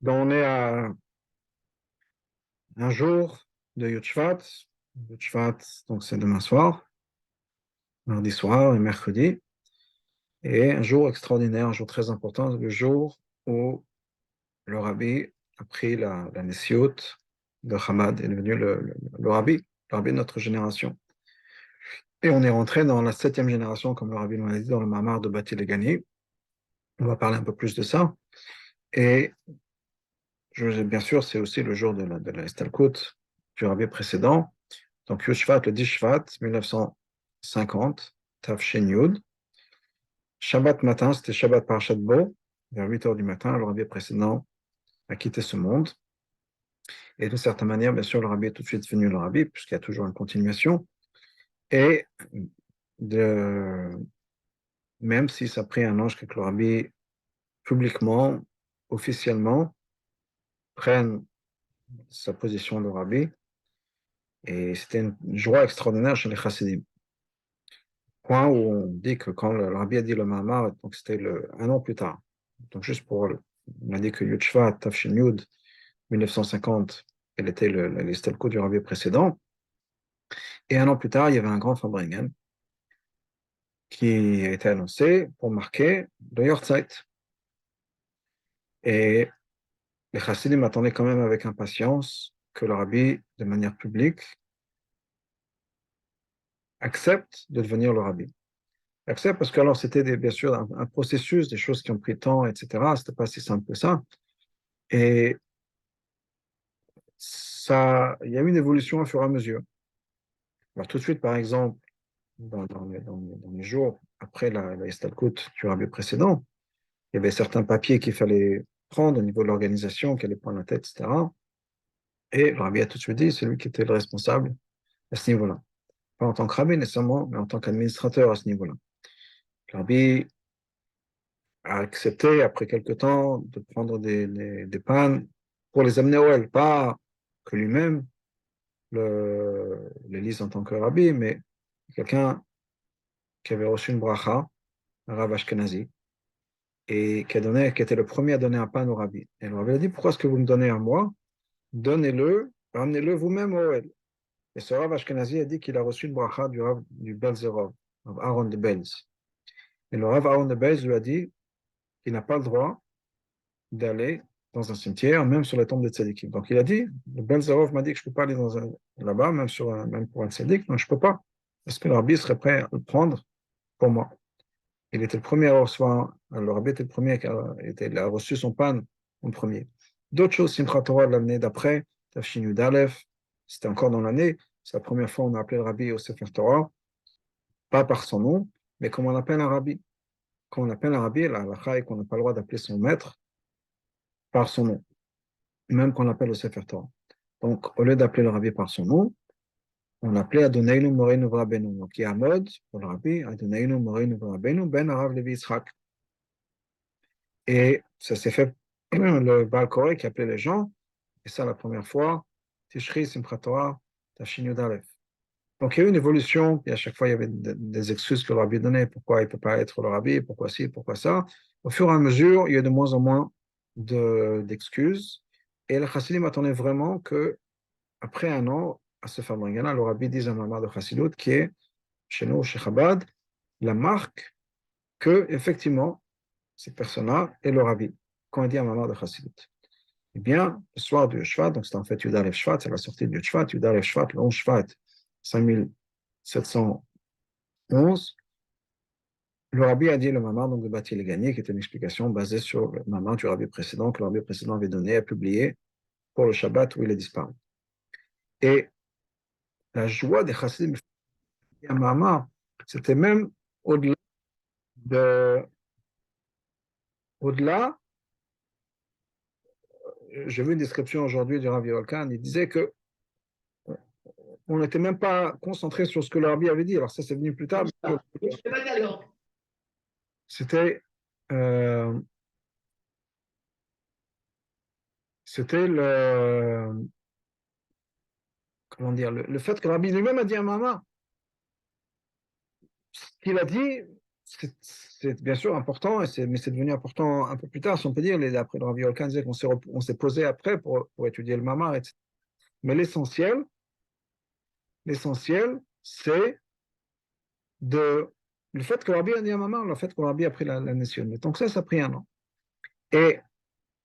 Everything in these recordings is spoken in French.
Donc, on est à un jour de Yud Shvat. Yud Shvat, donc c'est demain soir, mardi soir et mercredi. Et un jour extraordinaire, un jour très important, le jour où le rabbi a pris la Nessiout de Hamad, est devenu le rabbi de notre génération. Et on est rentré dans la 7e génération, comme le rabbi nous l'a dit, dans le Mamar de Bati Legani. On va parler un peu plus de ça. Et bien sûr, c'est aussi le jour de la Estalkut du rabbi précédent. Donc, Yud Shvat, le 10 Shvat, 1950, Tav Shin Yud. Shabbat matin, c'était Shabbat Parashat Bo, vers 8 heures du matin, le rabbi précédent a quitté ce monde. Et d'une certaine manière, bien sûr, le rabbi est tout de suite devenu le rabbi, puisqu'il y a toujours une continuation. Et de, même si ça a pris un an jusqu'à que le rabbi, publiquement, officiellement, prenne sa position de rabbi, et c'était une joie extraordinaire chez les chassidim. Point où on dit que quand le rabbi a dit le Mahamar, donc c'était un an plus tard. Donc juste on a dit que Yud Shvat, Tafshin Yud, 1950, elle était l'estelco du rabbi précédent. Et un an plus tard, il y avait un grand Fabringen qui a été annoncé pour marquer le Yortzeit. Et les chassidim attendaient quand même avec impatience que le rabbi, de manière publique, accepte de devenir le rabbi. Accepte parce que alors c'était bien sûr un processus, des choses qui ont pris temps, etc. C'était pas si simple que ça. Et il y a eu une évolution au fur et à mesure. Alors tout de suite, par exemple, dans les jours après la Estalkut du rabbi précédent, il y avait certains papiers qu'il fallait prendre au niveau de l'organisation, qu'il allait prendre la tête, etc. Et le rabbi a tout de suite dit, c'est lui qui était le responsable à ce niveau-là. Pas en tant que rabbi nécessairement, mais en tant qu'administrateur à ce niveau-là. Le rabbi a accepté, après quelque temps, de prendre des pannes pour les amener au El, pas que lui-même les lise en tant que rabbi, mais quelqu'un qui avait reçu une bracha, un rav Ashkenazi, et qui était le premier à donner un pain au rabbi. Et le rabbi a dit, pourquoi est-ce que vous me donnez à moi? Donnez-le, ramenez-le vous-même au El. Et ce rav Ashkenazi a dit qu'il a reçu une bracha du rav du Belzerov, Aaron de Belz. Et le rav Aaron de Belz lui a dit qu'il n'a pas le droit d'aller dans un cimetière, même sur la tombe des tzadikim. Donc il a dit, le Belzerov m'a dit que je ne peux pas aller là-bas, même pour un tzadik, donc je ne peux pas. Est-ce que le rabbi serait prêt à le prendre pour moi? Il était le premier à recevoir, le rabbi était le premier il a reçu son pan en premier. D'autres choses, Simchat Torah l'année d'après, Tafshin Yud Aleph, c'était encore dans l'année, c'est la première fois qu'on a appelé le rabbi au Sefer Torah, pas par son nom, mais comme on appelle un rabbi. Quand on appelle un rabbi, la halakha est qu'on n'a pas le droit d'appeler son maître par son nom, même qu'on l'appelle au Sefer Torah. Donc, au lieu d'appeler le rabbi par son nom, on l'appelait Adoneinu Moreinu Vrabenu. Donc, il y a un mode pour le rabbi, Adoneinu Moreinu Vrabenu, Ben Arav Levi Yitzhak. Et ça s'est fait, le Baal Koré qui appelait les gens, et ça la première fois, Tishri Simchat Torah, Tafshin Yud Aleph. Donc il y a eu une évolution, et à chaque fois il y avait des excuses que le rabbi donnait, pourquoi il ne peut pas être le rabbi, pourquoi ci, pourquoi ça. Au fur et à mesure, il y a de moins en moins d'excuses, et le chassidim attendait vraiment que, après un an, à ce Fabringana, le rabbi dise un mamar de chassidut qui est, chez nous, chez Chabad, la marque que, effectivement, cette personne-là est le rabbi, quand il dit un mamar de chassidut. Eh bien, le soir du Shvat, donc c'était en fait Yud Shvat, c'est la sortie du Shvat, Yud Shvat, le 11 Shvat, 5711, le rabbi a dit le mamar donc de Bati Legani, qui était une explication basée sur le mamar du rabbi précédent, que le rabbi précédent avait donné, a publié pour le Shabbat où il est disparu. Et la joie des chassidim, un mamar, c'était même au-delà de, au-delà, j'ai vu une description aujourd'hui du rabbi Volkan, il disait que on n'était même pas concentré sur ce que le rabbi avait dit. Alors ça, c'est venu plus tard. C'était euh, c'était comment dire, le fait que le rabbi lui-même a dit à Mama, ce qu'il a dit, c'est bien sûr important, mais c'est devenu important un peu plus tard, si on peut dire. Après, le Rabbi Olkan disait on s'est posé après pour étudier le mamar, etc. Mais l'essentiel, c'est de, le fait que le Rabbi a dit un mamar, le fait que le Rabbi a pris la nation. Donc ça a pris un an. Et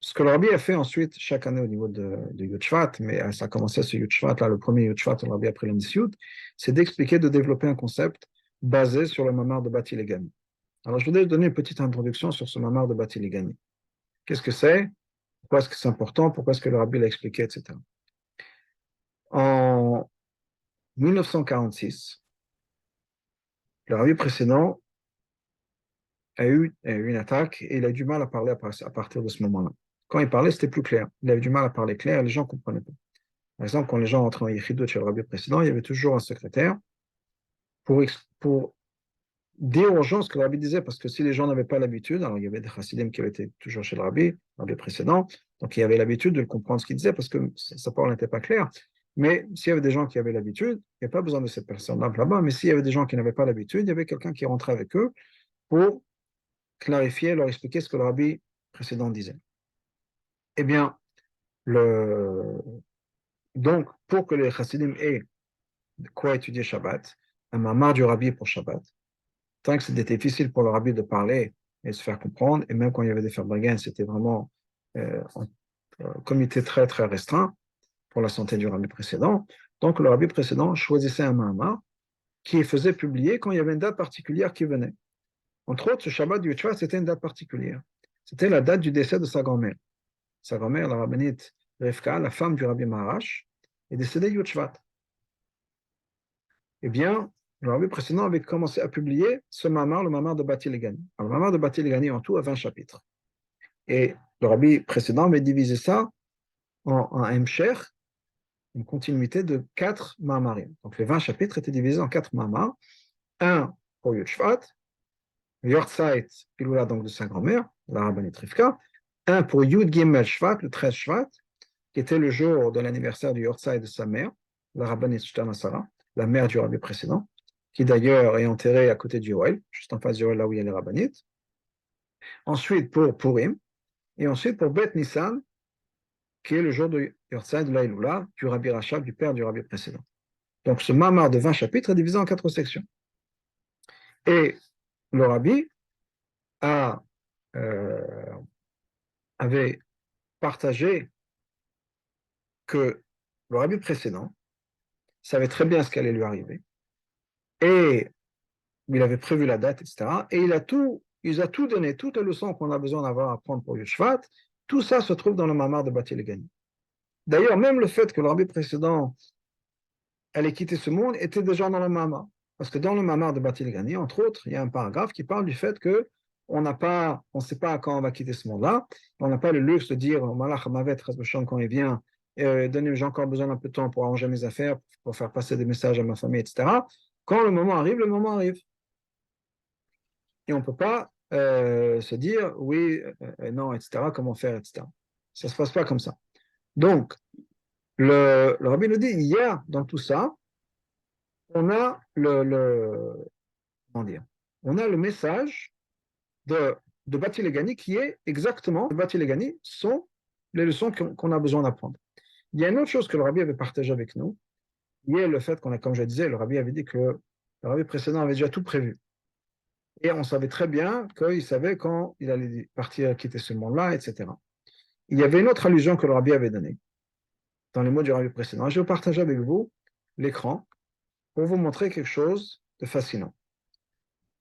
ce que le Rabbi a fait ensuite, chaque année au niveau de Yud Shvat, mais ça a commencé ce Yud Shvat, là, le premier Yud Shvat, le Rabbi a pris la nation, c'est d'expliquer, de développer un concept basé sur le mamar de Bati Legani. Alors, je voudrais donner une petite introduction sur ce mamar de Bati Legani. Qu'est-ce que c'est? Pourquoi est-ce que c'est important? Pourquoi est-ce que le Rabbi l'a expliqué, etc. En 1946, le Rabbi précédent a eu une attaque et il a eu du mal à parler à partir de ce moment-là. Quand il parlait, c'était plus clair. Il avait du mal à parler clair et les gens ne comprenaient pas. Par exemple, quand les gens entraient en Yechidot chez le Rabbi précédent, il y avait toujours un secrétaire pour dire aux gens ce que le Rabbi disait, parce que si les gens n'avaient pas l'habitude, alors il y avait des chassidim qui étaient toujours chez le Rabbi précédent, donc il y avait l'habitude de comprendre ce qu'il disait, parce que sa parole n'était pas claire. Mais s'il y avait des gens qui avaient l'habitude, il n'y a pas besoin de cette personne-là là-bas, mais s'il y avait des gens qui n'avaient pas l'habitude, il y avait quelqu'un qui rentrait avec eux pour clarifier, leur expliquer ce que le Rabbi précédent disait. Eh bien, le... donc, pour que les chassidim aient de quoi étudier Shabbat, un mamar du Rabbi pour Shabbat, tant que c'était difficile pour le Rabbi de parler et de se faire comprendre, et même quand il y avait des Fabregains, c'était vraiment un comité très très restreint pour la santé du Rabbi précédent. Donc le Rabbi précédent choisissait un mamar qui faisait publier quand il y avait une date particulière qui venait. Entre autres, ce Shabbat du Yud c'était une date particulière. C'était la date du décès de sa grand-mère. Sa grand-mère, la rabbinite Rivka, la femme du Rabbi Maharash, est décédée Yud Shvat. Eh bien, le Rabbi précédent avait commencé à publier ce mamar, le mamar de Bati Legani. Alors, le mamar de Bati Legani, en tout, a 20 chapitres. Et le Rabbi précédent avait divisé ça en un hemsher, une continuité de 4 mamarim. Donc, les 20 chapitres étaient divisés en 4 mamars. Un pour Yud Shvat, Yortzeit, Piloula, donc de sa grand-mère, la rabbinite Rivka. Un pour Yud Gimel Shvat, le 13 Shvat, qui était le jour de l'anniversaire du Yortzeit de sa mère, la rabbinite Shtana Sarah, la mère du Rabbi précédent, qui d'ailleurs est enterrée à côté du Yoel, juste en face du Yoel, là où il y a les rabbinites. Ensuite pour Purim, et ensuite pour Bet Nissan, qui est le jour de Yortzeit de l'Aïloula, du Rabbi Rachab, du père du Rabbi précédent. Donc ce mamar de 20 chapitres est divisé en 4 sections. Et le Rabbi a, avait partagé que le Rabbi précédent savait très bien ce qui allait lui arriver, et il avait prévu la date, etc. Et il a tout donné, toute la leçon qu'on a besoin d'avoir à prendre pour Yud Shvat, tout ça se trouve dans le mamar de Bati Legani. D'ailleurs, même le fait que le Rabbi précédent allait quitter ce monde était déjà dans le mamar. Parce que dans le mamar de Bati Legani, entre autres, il y a un paragraphe qui parle du fait que on ne sait pas quand on va quitter ce monde-là. On n'a pas le luxe de dire, Malach Mavet, quand il vient, j'ai encore besoin d'un peu de temps pour arranger mes affaires, pour faire passer des messages à ma famille, etc. Quand le moment arrive, le moment arrive. Et on ne peut pas se dire oui, non, etc., comment faire, etc. Ça ne se passe pas comme ça. Donc, le Rabbi nous dit, il y a dans tout ça, on a comment dire, on a le message de Bati Legani qui est exactement, Bati Legani sont les leçons qu'on a besoin d'apprendre. Il y a une autre chose que le Rabbi avait partagé avec nous, qui est le fait qu'on a, comme je disais, le Rabbi avait dit que le Rabbi précédent avait déjà tout prévu. Et on savait très bien qu'il savait quand il allait partir, quitter ce monde-là, etc. Il y avait une autre allusion que le Rabbi avait donnée dans les mots du Rabbi précédent. Je vais partager avec vous l'écran pour vous montrer quelque chose de fascinant.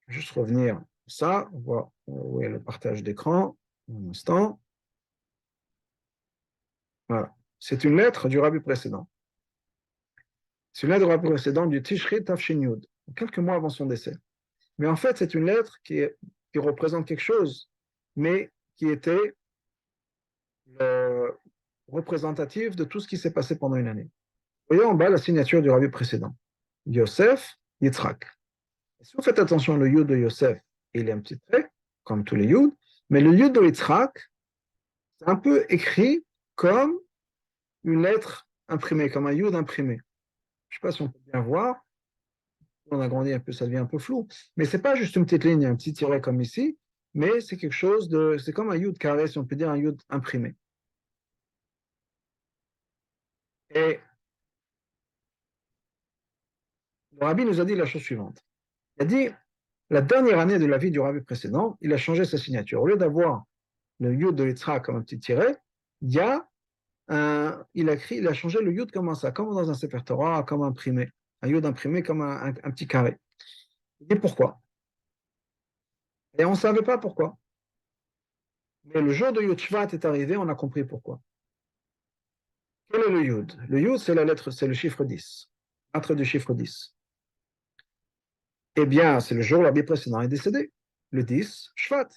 Juste revenir à ça, on voit où est le partage d'écran, un instant. Voilà. C'est une lettre du Rabbi précédent. C'est une lettre du Rabbi précédent du Tishri Tafshin Yud, quelques mois avant son décès. Mais en fait, c'est une lettre qui représente quelque chose, mais qui était représentative de tout ce qui s'est passé pendant une année. Voyez en bas la signature du Rabbi précédent. Yosef Yitzhak. Et si vous faites attention, le Yud de Yosef, il est un petit trait, comme tous les Yud, mais le Yud de Yitzhak, c'est un peu écrit comme une lettre imprimée, comme un Yud imprimé. Je ne sais pas si on peut bien voir. on a grandi un peu, ça devient un peu flou. Mais ce n'est pas juste une petite ligne, un petit tiret comme ici, mais c'est quelque chose de, c'est comme un yud carré, si on peut dire un yud imprimé. Et le rabbi nous a dit la chose suivante. Il a dit, la dernière année de la vie du rabbi précédent, il a changé sa signature. Au lieu d'avoir le yud de l'Yitzhak comme un petit tiret, il y a il a changé le yud comme ça, comme dans un Sefer Torah, comme imprimé. Un yud imprimé comme un petit carré. Et pourquoi? Et on ne savait pas pourquoi. Mais le jour de Yud Shvat est arrivé, on a compris pourquoi. Quel est le yud? Le yud, c'est la lettre, c'est le chiffre 10. Lettre du chiffre 10. Eh bien, c'est le jour où l'habit précédent est décédé. Le 10, Shvat.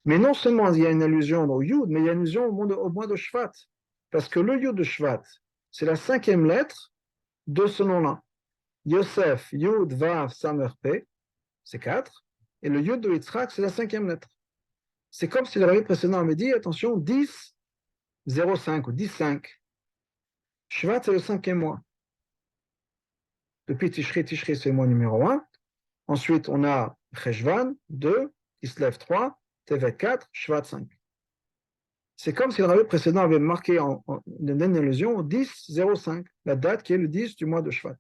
Mais non seulement il y a une allusion au yud, mais il y a une allusion au mois de Shvat. Parce que le yud de Shvat, c'est la cinquième lettre de ce nom-là. Yosef, Yud, Vav, Samer, P, c'est 4. Et le Yud de Yitzhak, c'est la cinquième lettre. C'est comme si le rabbi précédent avait dit, attention, 10, 05 ou 10, 5. Shvat, c'est le cinquième mois. Depuis Tishri, Tishri, c'est le mois numéro 1. Ensuite, on a Cheshvan, 2, Kislev, 3, Tevet, 4, Shvat, 5. C'est comme si le rabbi précédent avait marqué une allusion au 10, 05, la date qui est le 10 du mois de Shvat.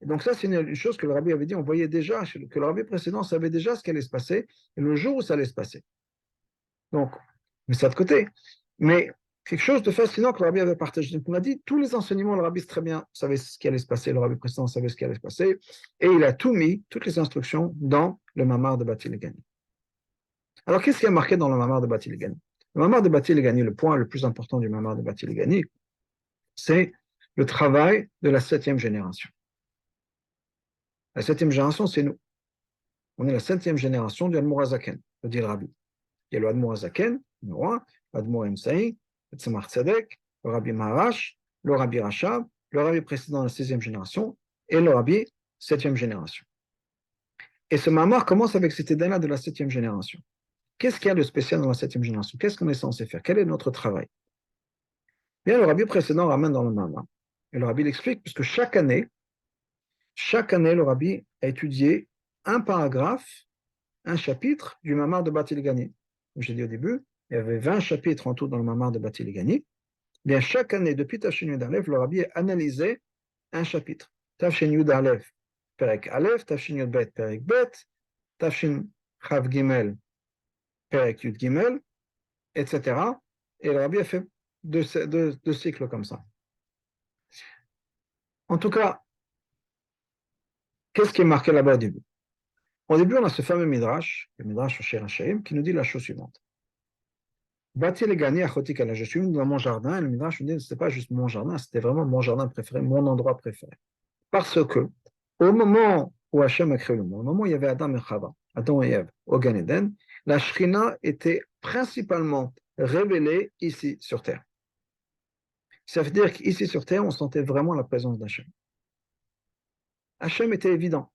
Et donc ça, c'est une chose que le rabbi avait dit, on voyait déjà, que le rabbi précédent savait déjà ce qui allait se passer, et le jour où ça allait se passer. Donc, mais ça de côté. Mais quelque chose de fascinant que le rabbi avait partagé. Donc, on a dit, tous les enseignements, le rabbi très bien savait ce qui allait se passer, le rabbi précédent savait ce qui allait se passer, et il a tout mis, toutes les instructions, dans le mamar de Bati Legani. Alors, qu'est-ce qui a marqué dans le mamar de Bati Legani? Le mamar de Bati Legani, le point le plus important du mamar de Bati Legani, c'est le travail de la 7e génération. La 7e génération, c'est nous. On est la 7e génération du Admor HaZaken, le dit le rabbi. Il y a le Admor HaZaken, numéro 1, l'Admor Emsaï, le Tzemach Tzedek, le Rabbi Maharash, le Rabbi Rachab, le Rabbi précédent de la 16e génération et le Rabbi 7e génération. Et ce mamar commence avec cet éden-là de la 7e génération. Qu'est-ce qu'il y a de spécial dans la 7e génération? Qu'est-ce qu'on est censé faire? Quel est notre travail? Bien, le Rabbi précédent ramène dans le mamar. Et le Rabbi l'explique, puisque chaque année, le Rabbi a étudié un paragraphe, un chapitre du mamar de Bati Legani. Comme j'ai dit au début, il y avait 20 chapitres en tout dans le mamar de Bati Legani. Bien, chaque année, depuis Tafshin Yud Aleph, le Rabbi a analysé un chapitre. Tafshin Yud Aleph, Perek Aleph, Tafshin Yud Bet, Perek Bet, Tafshin Chav Gimel, Perek Yud Gimel, etc. Et le Rabbi a fait deux cycles comme ça. En tout cas, qu'est-ce qui est marqué là-bas au début? Au début, on a ce fameux Midrash, le Midrash au Shir HaShaim, qui nous dit la chose suivante. Bati Legani Achoti Kala, je suis venu dans mon jardin, et le Midrash nous dit que ce n'était pas juste mon jardin, c'était vraiment mon jardin préféré, mon endroit préféré. Parce que, au moment où Hachem a créé le monde, au moment où il y avait Adam et Chava, Adam et Ève, au Gan Eden, la Shrina était principalement révélée ici sur Terre. Ça veut dire qu'ici sur Terre, on sentait vraiment la présence d'Hachem. Hachem était évident.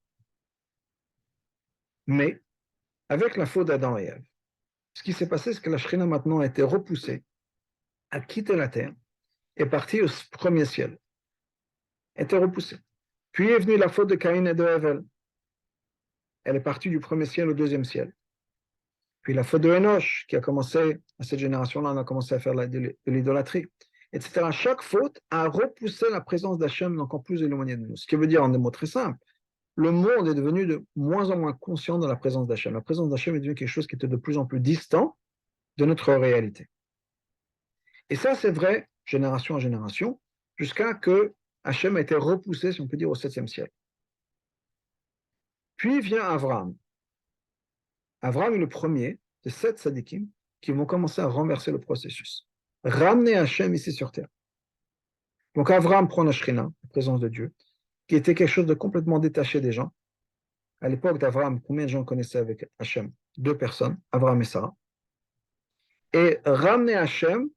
Mais, avec la faute d'Adam et Ève, ce qui s'est passé, c'est que la Shrina maintenant a été repoussée, a quitté la Terre, est partie au premier ciel, a été repoussée. Puis est venue la faute de Caïn et de Hevel. Elle est partie du premier ciel au deuxième ciel. Puis la faute de Enoch, qui a commencé, à cette génération-là, on a commencé à faire de l'idolâtrie, etc. Chaque faute a repoussé la présence d'Hachem encore plus éloignée de nous. Ce qui veut dire, en des mots très simples, le monde est devenu de moins en moins conscient de la présence d'Hachem. La présence d'Hachem est devenue quelque chose qui était de plus en plus distant de notre réalité. Et ça, c'est vrai, génération en génération, jusqu'à que Hachem a été repoussé, si on peut dire, au 7e ciel. Puis vient Abraham. Abraham est le premier de 7 sadikim qui vont commencer à renverser le processus. Ramener Hachem ici sur terre. Donc Abraham prend la Shrina, la présence de Dieu, qui était quelque chose de complètement détaché des gens. À l'époque d'Abraham, combien de gens connaissaient avec Hachem? 2 personnes, Abraham et Sarah. Et ramener Hachem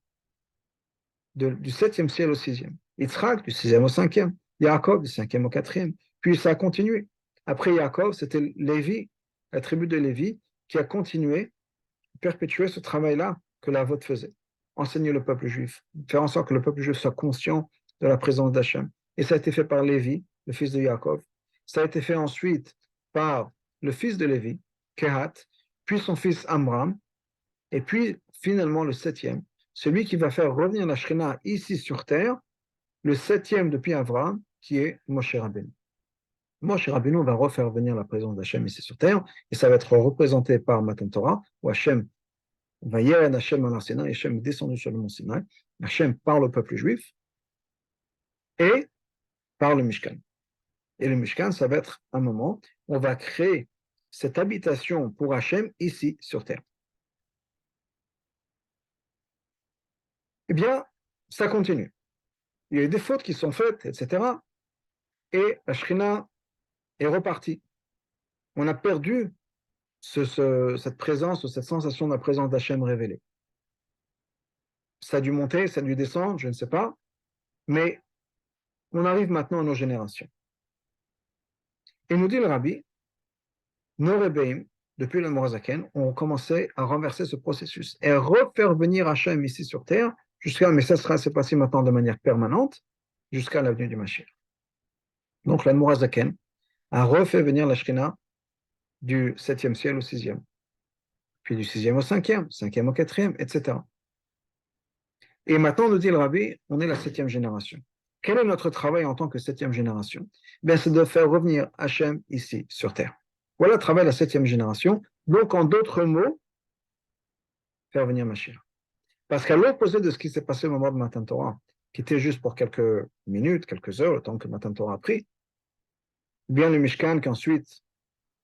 du 7e ciel au 6e. Yitzhak du 6e au 5e. Yaakov du 5e au 4e. Puis ça a continué. Après Yaakov, c'était Lévi, la tribu de Lévi, qui a continué, perpétuer ce travail-là que la vote faisait. Enseigner le peuple juif, faire en sorte que le peuple juif soit conscient de la présence d'Hachem. Et ça a été fait par Lévi, le fils de Yaakov. ça a été fait ensuite par le fils de Lévi, Kehat, puis son fils Amram, et puis finalement le septième, celui qui va faire revenir la Shrina ici sur terre, le septième depuis Abraham, qui est Moshe Rabbeinu. Moshe Rabbeinu va refaire venir la présence d'Hachem ici sur terre, et ça va être représenté par Matan Torah, où Hachem va Yered Hachem al Sinaï, Hachem est descendu sur le mont Sinaï, Hachem par le peuple juif, et par le Mishkan. Et le Mishkan, ça va être un moment où on va créer cette habitation pour Hachem ici sur terre. Eh bien, ça continue. Il y a eu des fautes qui sont faites, etc. Et la Shrina est repartie. On a perdu cette présence ou cette sensation de la présence d'Hachem révélée. Ça a dû monter, ça a dû descendre, je ne sais pas. Mais on arrive maintenant à nos générations. Et nous dit le Rabbi, nos Rebbeim, depuis le Morazaken, ont commencé à renverser ce processus et à refaire venir Hachem ici sur terre, mais ça s'est passé maintenant de manière permanente, jusqu'à l'avenue du Mashiach. Donc la Morazaken a refait venir la Shrina du 7e ciel au 6e, puis du 6e au 5e, 5e au 4e, etc. Et maintenant, nous dit le Rabbi, on est la 7e génération. Quel est notre travail en tant que 7e génération? Ben, c'est de faire revenir Hachem ici, sur terre. Voilà le travail de la 7e génération. Donc, en d'autres mots, faire venir Mashiach. Parce qu'à l'opposé de ce qui s'est passé au moment de Matan Torah, qui était juste pour quelques minutes, quelques heures, le temps que Matan Torah a pris, bien le Mishkan qui ensuite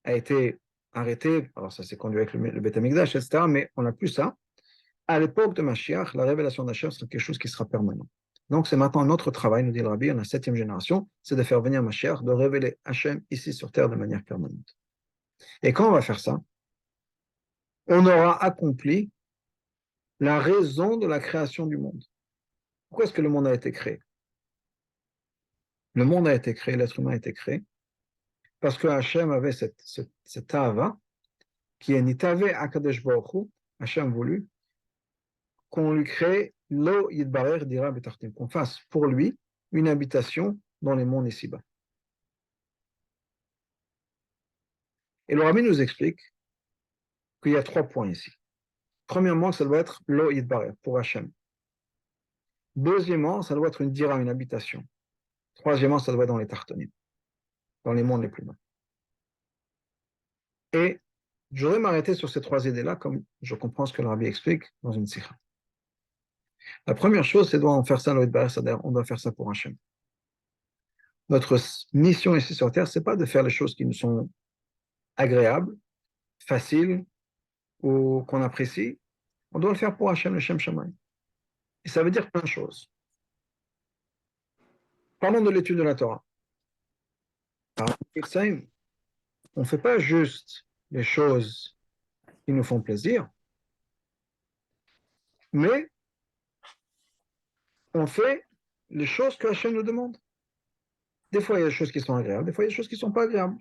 a été arrêté, alors ça s'est conduit avec le Beth Amikdash, etc., mais on n'a plus ça. À l'époque de Mashiach, la révélation d'Hachem sera quelque chose qui sera permanent. Donc c'est maintenant notre travail, nous dit le Rabbi, la 7e génération, c'est de faire venir Mashiach, de révéler Hachem ici sur terre de manière permanente. Et quand on va faire ça, on aura accompli la raison de la création du monde. Pourquoi est-ce que le monde a été créé? Le monde a été créé, l'être humain a été créé, parce que Hachem avait cette ahava, qui est nitave akadosh baruch hu, Hachem voulu, qu'on lui crée lo yidbarer dira betartim, qu'on fasse pour lui une habitation dans les mondes ici-bas. Et le Rabbi nous explique qu'il y a 3 points ici. Premièrement, ça doit être lo yidbarer, pour Hachem. Deuxièmement, ça doit être une dira, une habitation. Troisièmement, ça doit être dans les tartonim, dans les mondes les plus bas. Et je voudrais m'arrêter sur ces 3 idées-là, comme je comprends ce que le Rabbi explique dans une sikha. La première chose, c'est qu'on faire ça, c'est-à-dire on doit faire ça pour Hachem. Notre mission ici sur Terre, c'est pas de faire les choses qui nous sont agréables, faciles ou qu'on apprécie. On doit le faire pour Hachem, le Shem Shammai. Et ça veut dire plein de choses. Parlons de l'étude de la Torah. On ne fait pas juste les choses qui nous font plaisir, mais on fait les choses que Hachem nous demande. Des fois, il y a des choses qui sont agréables, des fois, il y a des choses qui ne sont pas agréables.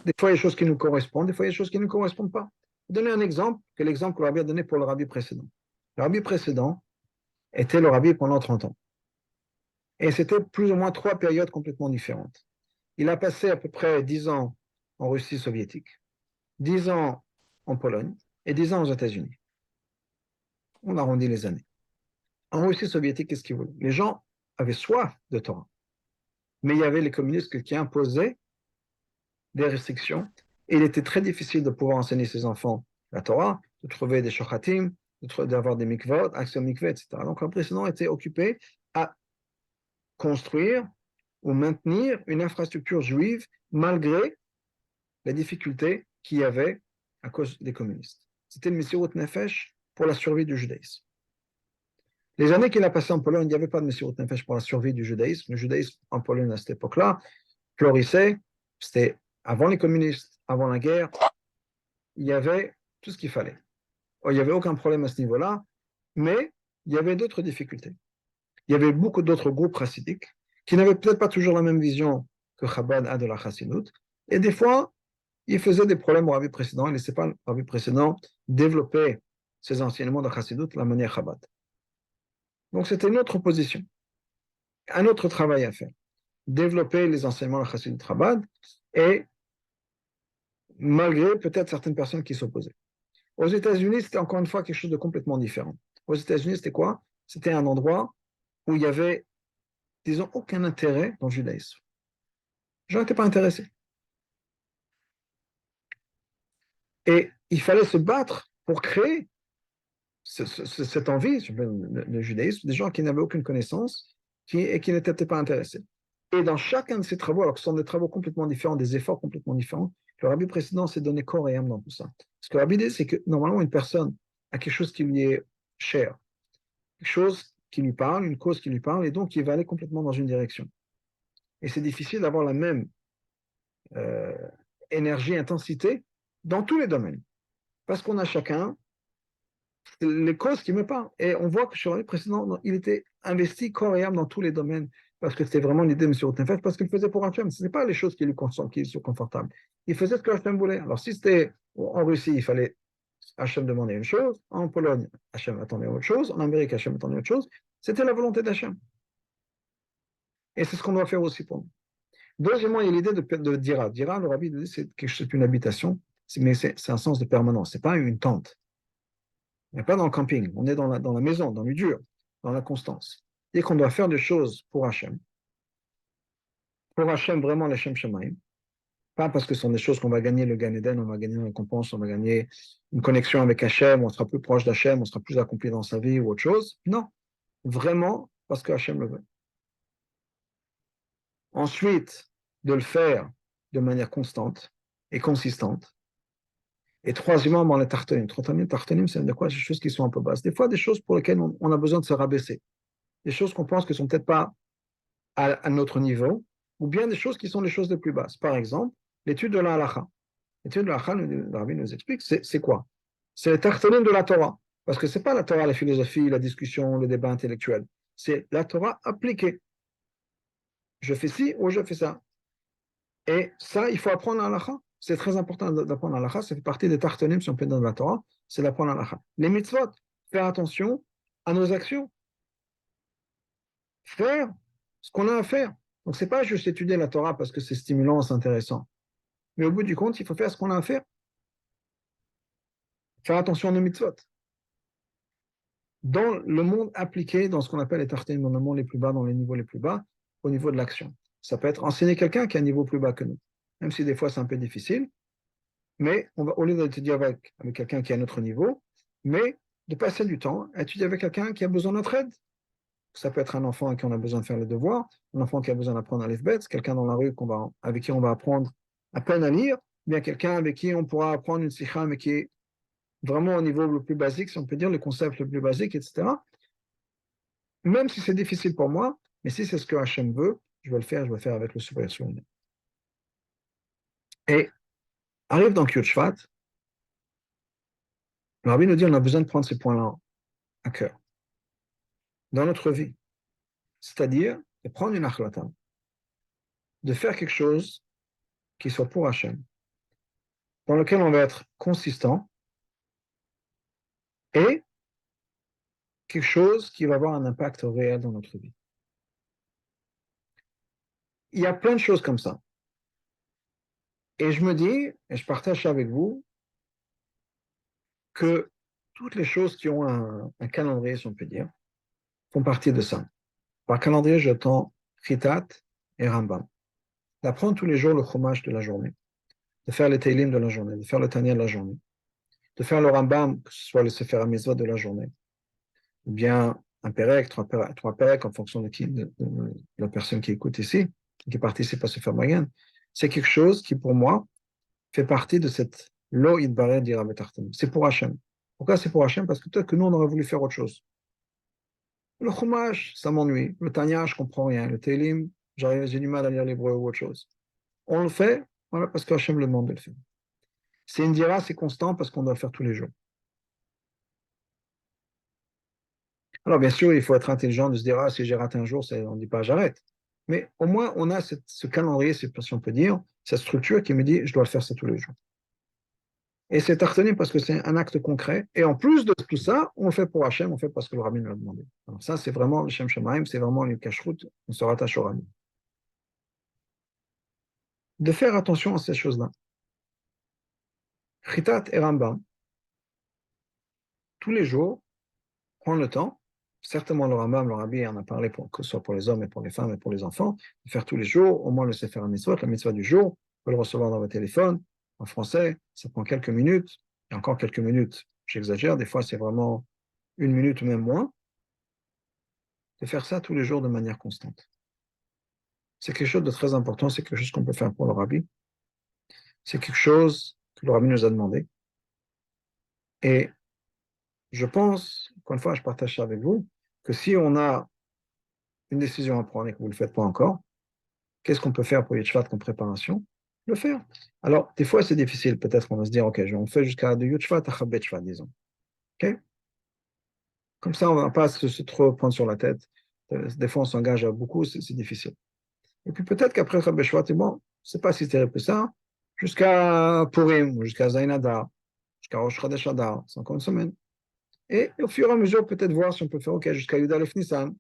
Des fois, il y a des choses qui nous correspondent, des fois, il y a des choses qui ne nous correspondent pas. Je vais donner un exemple, que l'exemple que le Rabbi a donné pour le Rabbi précédent. Le Rabbi précédent était le Rabbi pendant 30 ans. Et c'était plus ou moins 3 périodes complètement différentes. Il a passé à peu près 10 ans en Russie soviétique, 10 ans en Pologne et 10 ans aux États-Unis. On arrondit les années. En Russie soviétique, qu'est-ce qu'ils voulaient? Les gens avaient soif de Torah. Mais il y avait les communistes qui imposaient des restrictions. Et il était très difficile de pouvoir enseigner ses enfants la Torah, de trouver des shochatim, d'avoir des mikvot, accès aux mikvot, etc. Donc le précédent était occupé à construire ou maintenir une infrastructure juive malgré les difficultés qu'il y avait à cause des communistes. C'était le Messirut Nefesh pour la survie du judaïsme. Les années qu'il a passées en Pologne, il n'y avait pas de Messirut Nefesh pour la survie du judaïsme. Le judaïsme en Pologne à cette époque-là florissait. C'était avant les communistes, avant la guerre. Il y avait tout ce qu'il fallait. Il n'y avait aucun problème à ce niveau-là, mais il y avait d'autres difficultés. Il y avait beaucoup d'autres groupes chassidiques qui n'avaient peut-être pas toujours la même vision que Chabad a de la chassidoute. Et des fois, ils faisaient des problèmes au rabbi précédent. Ils ne laissaient pas le rabbi précédent développer ses enseignements de chassidoute de la manière Chabad. Donc c'était une autre position, un autre travail à faire. développer les enseignements de la Chassidut Chabad, et malgré peut-être certaines personnes qui s'opposaient. Aux États-Unis, c'était encore une fois quelque chose de complètement différent. Aux États-Unis, c'était quoi? C'était un endroit où il y avait, disons, aucun intérêt dans le judaïsme. Les gens n'étaient pas intéressés. Et il fallait se battre pour créer cette envie, le judaïsme, des gens qui n'avaient aucune connaissance et qui n'étaient pas intéressés. Et dans chacun de ces travaux, alors que ce sont des travaux complètement différents, des efforts complètement différents, le rabbi précédent s'est donné corps et âme dans tout ça. Ce que le rabbi dit, c'est que normalement, une personne a quelque chose qui lui est cher, quelque chose qui lui parle, une cause qui lui parle, et donc il va aller complètement dans une direction. Et c'est difficile d'avoir la même euh, énergie, intensité dans tous les domaines, parce qu'on a chacun les causes qui me parlent. Et on voit que sur l'année précédente, il était investi corps et âme dans tous les domaines, parce que c'était vraiment l'idée de M. Rothenfeld, parce qu'il faisait pour Hachem. Ce n'est pas les choses qui sont confortables. Il faisait ce que Hachem voulait. Alors si c'était en Russie, il fallait Hachem demander une chose, en Pologne, Hachem attendait autre chose, en Amérique, Hachem attendait autre chose. C'était la volonté d'Hachem. Et c'est ce qu'on doit faire aussi pour nous. Deuxièmement, il y a l'idée de Dira. Dira, le rabbi dit, c'est une habitation, mais c'est un sens de permanence. Ce n'est pas une tente. On n'est pas dans le camping, on est dans la maison, dans le dur, dans la constance. Et qu'on doit faire des choses pour Hachem vraiment l'Hachem Shemaim, pas parce que ce sont des choses qu'on va gagner le Gan Eden, on va gagner une récompense, on va gagner une connexion avec Hachem, on sera plus proche d'Hachem, on sera plus accompli dans sa vie ou autre chose. Non, vraiment parce que Hachem le veut. Ensuite, de le faire de manière constante et consistante. Et troisièmement, dans les tartanim. Tartanim, c'est de quoi? Des choses qui sont un peu basses. Des fois, des choses pour lesquelles on a besoin de se rabaisser. Des choses qu'on pense que ne sont peut-être pas à notre niveau, ou bien des choses qui sont les choses les plus basses. Par exemple, l'étude de la halakha. L'étude de la halakha, le rabbi nous explique, c'est quoi? C'est le tartanim de la Torah. Parce que ce n'est pas la Torah, la philosophie, la discussion, le débat intellectuel. C'est la Torah appliquée. Je fais ci ou je fais ça. Et ça, il faut apprendre la halakha. C'est très important d'apprendre la halakha. Ça fait partie des tartanim, si on peut dire, de la Torah. C'est d'apprendre la halakha. Les mitzvot, faire attention à nos actions. Faire ce qu'on a à faire. Donc, ce n'est pas juste étudier la Torah parce que c'est stimulant, c'est intéressant. Mais au bout du compte, il faut faire ce qu'on a à faire. Faire attention à nos mitzvot. Dans le monde appliqué, dans ce qu'on appelle les tartines, dans le monde les plus bas, dans les niveaux les plus bas, au niveau de l'action. Ça peut être enseigner quelqu'un qui a un niveau plus bas que nous. Même si des fois c'est un peu difficile, mais on va, au lieu d'étudier avec quelqu'un qui est à notre niveau, mais de passer du temps à étudier avec quelqu'un qui a besoin de notre aide. Ça peut être un enfant à qui on a besoin de faire les devoirs, un enfant qui a besoin d'apprendre à l'alphabet, quelqu'un dans la rue avec qui on va apprendre à peine à lire, bien quelqu'un avec qui on pourra apprendre une sikha, mais qui est vraiment au niveau le plus basique, si on peut dire, le concept le plus basique, etc. Même si c'est difficile pour moi, mais si c'est ce que Hachem veut, je vais le faire avec le sourire sur le nez. Et arrive dans Yud Shvat, le rabbi nous dit on a besoin de prendre ces points-là à cœur dans notre vie. C'est-à-dire de prendre une achlata, de faire quelque chose qui soit pour Hachem, dans lequel on va être consistant et quelque chose qui va avoir un impact réel dans notre vie. Il y a plein de choses comme ça. Et je me dis, et je partage avec vous, que toutes les choses qui ont un calendrier, si on peut dire, font partie de ça. Par calendrier, j'attends Chitat et Rambam. D'apprendre tous les jours le chumash de la journée, de faire les Teilim de la journée, de faire le Tanya de la journée, de faire le Rambam, que ce soit le Sefer HaMitzvot de la journée, ou bien un Pérec, trois Pérec, en fonction de la personne qui écoute ici, qui participe à Sefer Magan. C'est quelque chose qui, pour moi, fait partie de cette Lo Yitbareh d'Ira Betartem. C'est pour Hachem. Pourquoi c'est pour Hachem? Parce que peut-être que nous, on aurait voulu faire autre chose. Le Chumash, ça m'ennuie. Le Tanya, je comprends rien. Le Télim, j'ai du mal à lire l'hébreu ou autre chose. On le fait, voilà, parce que Hachem le demande de le faire. C'est une dira, c'est constant parce qu'on doit le faire tous les jours. Alors, bien sûr, il faut être intelligent de se dire, ah, si j'ai raté un jour, on ne dit pas j'arrête. Mais au moins, on a ce calendrier, si on peut dire, cette structure qui me dit, je dois le faire ça tous les jours. Et c'est tartani parce que c'est un acte concret. Et en plus de tout ça, on le fait pour Hachem, on le fait parce que le Rabbi nous l'a demandé. Alors ça, c'est vraiment le Shem Shemaim, c'est vraiment le Kashrut, on se rattache au Rabbi. de faire attention à ces choses-là. Chitat et Rambam, tous les jours, prendre le temps, certainement le Rambam, le Rabbi en a parlé, que ce soit pour les hommes et pour les femmes et pour les enfants, de faire tous les jours, au moins le Sefer HaMitzvot, la mitzvah du jour, vous pouvez le recevoir dans votre téléphone, en français, ça prend quelques minutes, et encore quelques minutes, j'exagère, des fois c'est vraiment une minute ou même moins, de faire ça tous les jours de manière constante. C'est quelque chose de très important, c'est quelque chose qu'on peut faire pour le Rabbi, c'est quelque chose que le Rabbi nous a demandé, et je pense, encore une fois, je partage ça avec vous, que si on a une décision à prendre et que vous ne le faites pas encore, qu'est-ce qu'on peut faire pour Yud comme préparation? Le faire. Alors, des fois, c'est difficile. Peut-être qu'on va se dire, OK, on fait jusqu'à de Yud à Chabet Shvat, disons. OK? Comme ça, on ne va pas se trop prendre sur la tête. Des fois, on s'engage à beaucoup, c'est difficile. Et puis peut-être qu'après Chabet Shvat, c'est bon, c'est pas si terrible que ça, jusqu'à Purim, jusqu'à Zayin Adar, jusqu'à Rosh Chodesh Adar, c'est encore une semaine. Et au fur et à mesure, peut-être voir si on peut faire, OK, jusqu'à Yud Aleph Nissan,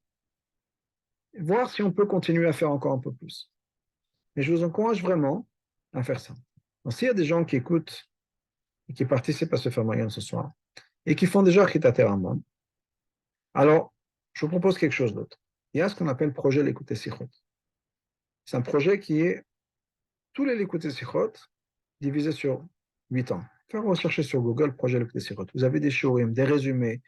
voir si on peut continuer à faire encore un peu plus. Mais je vous encourage vraiment à faire ça. Donc, s'il y a des gens qui écoutent et qui participent à ce Fermayon ce soir et qui font déjà Chitat Rambam, alors je vous propose quelque chose d'autre. Il y a ce qu'on appelle projet l'écouter Sichot. C'est un projet qui est tous les l'écouter Sichot divisés sur 8 ans. Faire rechercher sur Google projet l'écouter Sichot. Vous avez des shurim, des résumés,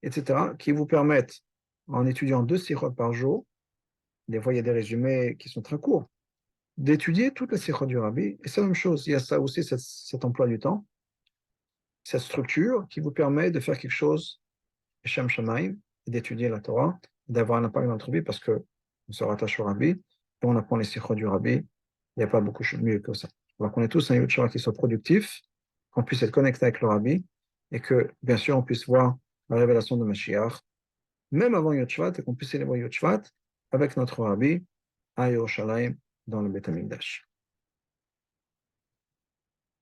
etc., qui vous permettent, en étudiant 2 Sichot par jour, des fois il y a des résumés qui sont très courts, d'étudier toutes les sikhot du Rabbi. Et c'est la même chose, il y a ça aussi, cet emploi du temps, cette structure qui vous permet de faire quelque chose, Shem Shamaim, d'étudier la Torah, d'avoir un impact dans notre vie parce qu'on se rattache au Rabbi et on apprend les sikhot du Rabbi. Il n'y a pas beaucoup mieux que ça. Alors qu'on ait tous un Yud Shua qui soit productif, qu'on puisse être connecté avec le Rabbi et que, bien sûr, on puisse voir la révélation de Mashiach, même avant Yud Shvat, et qu'on puisse célébrer Yud Shvat avec notre Rabbi à Yerushalayim dans le Beth Amikdash.